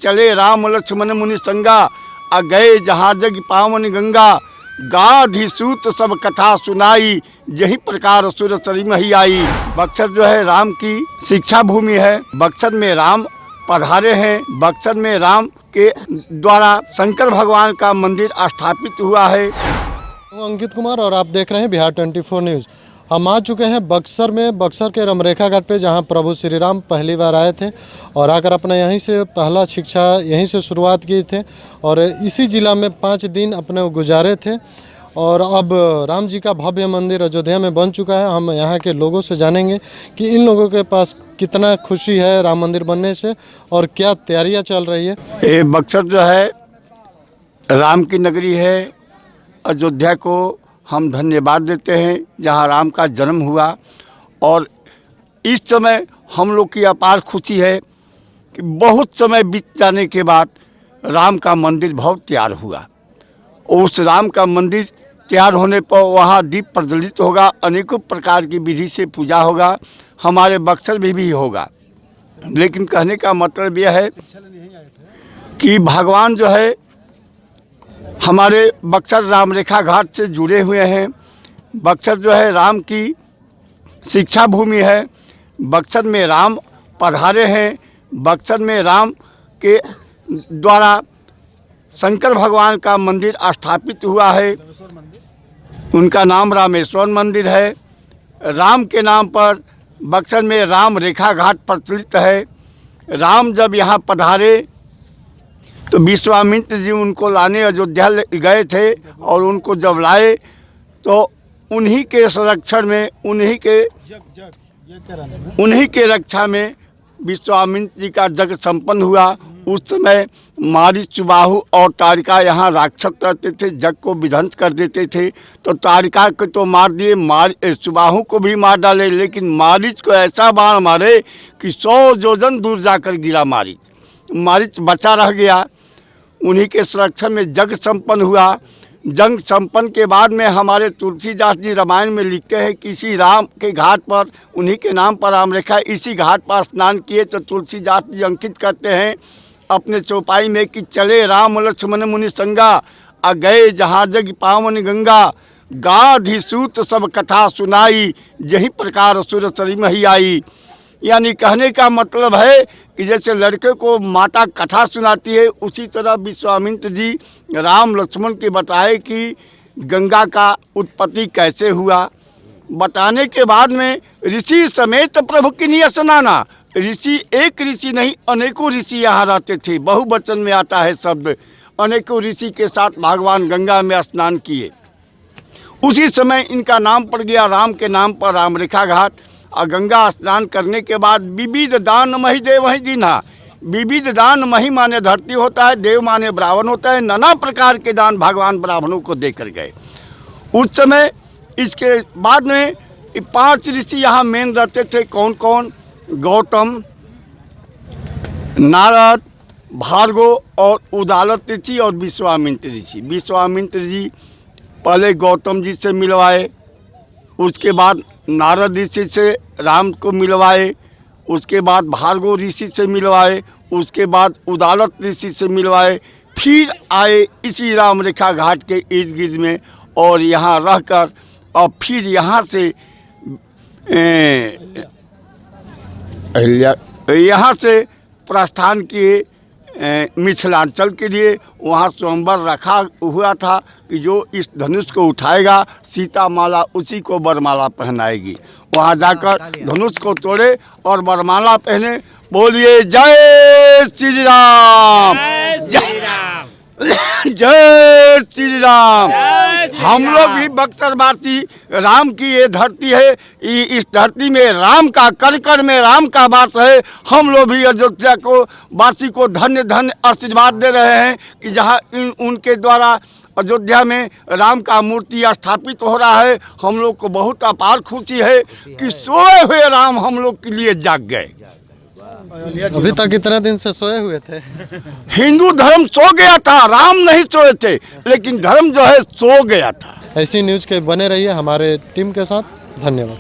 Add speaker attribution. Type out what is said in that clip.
Speaker 1: चले राम लक्ष्मण मुनि संगा, आ गए जहाँ जग पावन गंगा। गाधी सूत सब कथा सुनाई, यही प्रकार सुर सरी मही आई। बक्सर जो है राम की शिक्षा भूमि है। बक्सर में राम पधारे हैं। बक्सर में राम के द्वारा शंकर भगवान का मंदिर स्थापित हुआ है।
Speaker 2: अंकित कुमार और आप देख रहे हैं बिहार 24 न्यूज़। हम आ चुके हैं बक्सर में, बक्सर के रमरेखा घाट पे, जहां प्रभु श्री राम पहली बार आए थे और आकर अपने यहीं से पहला शिक्षा यहीं से शुरुआत की थे और इसी ज़िला में 5 दिन अपने गुजारे थे। और अब राम जी का भव्य मंदिर अयोध्या में बन चुका है। हम यहाँ के लोगों से जानेंगे कि इन लोगों के पास कितना खुशी है राम मंदिर बनने से और क्या तैयारियाँ चल रही है।
Speaker 1: ये बक्सर जो है राम की नगरी है। अयोध्या को हम धन्यवाद देते हैं जहाँ राम का जन्म हुआ, और इस समय हम लोग की अपार खुशी है कि बहुत समय बीत जाने के बाद राम का मंदिर भव्य तैयार हुआ। उस राम का मंदिर तैयार होने पर वहाँ दीप प्रज्वलित होगा, अनेकों प्रकार की विधि से पूजा होगा। हमारे बक्सर में भी होगा। लेकिन कहने का मतलब यह है कि भगवान जो है हमारे बक्सर रामरेखा घाट से जुड़े हुए हैं। बक्सर जो है राम की शिक्षा भूमि है। बक्सर में राम पधारे हैं। बक्सर में राम के द्वारा शंकर भगवान का मंदिर स्थापित हुआ है। उनका नाम रामेश्वर मंदिर है। राम के नाम पर बक्सर में राम रेखा घाट प्रचलित है। राम जब यहाँ पधारे तो विश्वामित्र जी उनको लाने अयोध्या गए थे, और उनको जब लाए तो उन्हीं के संरक्षण में, उन्हीं के रक्षा में विश्वामित्र जी का जग संपन्न हुआ। उस समय मारीच, सुबाहु और तारिका यहाँ राक्षस रहते थे, जग को विध्वंस कर देते थे। तो तारिका को तो मार दिए, सुबाहु को भी मार डाले, लेकिन मारीच को ऐसा बाण मारे कि 100 योजन दूर जाकर गिरा मारीच। मारीच बचा रह गया। उन्हीं के संरक्षण में जग संपन्न हुआ। जंग संपन्न के बाद में हमारे तुलसीदास जी रामायण में लिखते हैं कि इसी राम के घाट पर, उन्हीं के नाम पर रामरेखा, इसी घाट पर स्नान किए। तो तुलसीदास जी अंकित करते हैं अपने चौपाई में कि चले राम लक्ष्मण मुनि संगा, आ गए जहाँ जग पावन गंगा। गाधी सूत सब कथा सुनाई, यही प्रकार सुर सरी मही आई। यानी कहने का मतलब है कि जैसे लड़के को माता कथा सुनाती है, उसी तरह विश्वामित्र जी राम लक्ष्मण के बताए कि गंगा का उत्पत्ति कैसे हुआ। बताने के बाद में ऋषि समेत प्रभु किन्हीं स्नाना, ऋषि एक ऋषि नहीं, अनेकों ऋषि यहाँ रहते थे। बहुवचन में आता है शब्द। अनेकों ऋषि के साथ भगवान गंगा में स्नान किए। उसी समय इनका नाम पड़ गया राम के नाम पर रामरेखा घाट। और गंगा स्नान करने के बाद विविध दान मही देव वही दीन्हा। विविध दान मही माने धरती होता है, देव माने ब्राह्मण होता है। नाना प्रकार के दान भगवान ब्राह्मणों को देकर गए उस समय। इसके बाद में 5 ऋषि यहाँ मेन रहते थे। कौन कौन? गौतम, नारद, भार्गव और उदालत ऋषि और विश्वामित्र ऋषि। विश्वामित्र जी पहले गौतम जी से मिलवाए, उसके बाद नारद ऋषि से राम को मिलवाए, उसके बाद भार्गव ऋषि से मिलवाए, उसके बाद उदालत ऋषि से मिलवाए। फिर आए इसी रामरेखा घाट के इर्द गिर्द में, और यहाँ रहकर और फिर यहाँ से प्रस्थान किए मिथिलांचल के लिए। वहाँ स्वयंवर रखा हुआ था कि जो इस धनुष को उठाएगा सीता माला उसी को वरमाला पहनाएगी। वहाँ जाकर धनुष को तोड़े और वरमाला पहने। बोलिए जय श्री राम, जय श्री राम। हम लोग भी बक्सरवासी, राम की ये धरती है, इस धरती में राम का कर में राम का वास है। हम लोग भी अयोध्या को वासी को धन्य धन्य आशीर्वाद दे रहे हैं कि जहाँ उनके द्वारा अयोध्या में राम का मूर्ति स्थापित हो रहा है। हम लोग को बहुत अपार खुशी है कि सोए हुए राम हम लोग के लिए जाग गए।
Speaker 2: अभी तक कितने दिन से सोए हुए थे?
Speaker 1: हिंदू धर्म सो गया था, राम नहीं सोए थे, लेकिन धर्म जो है सो गया था।
Speaker 2: ऐसी न्यूज़ के बने रहिए हमारे टीम के साथ। धन्यवाद।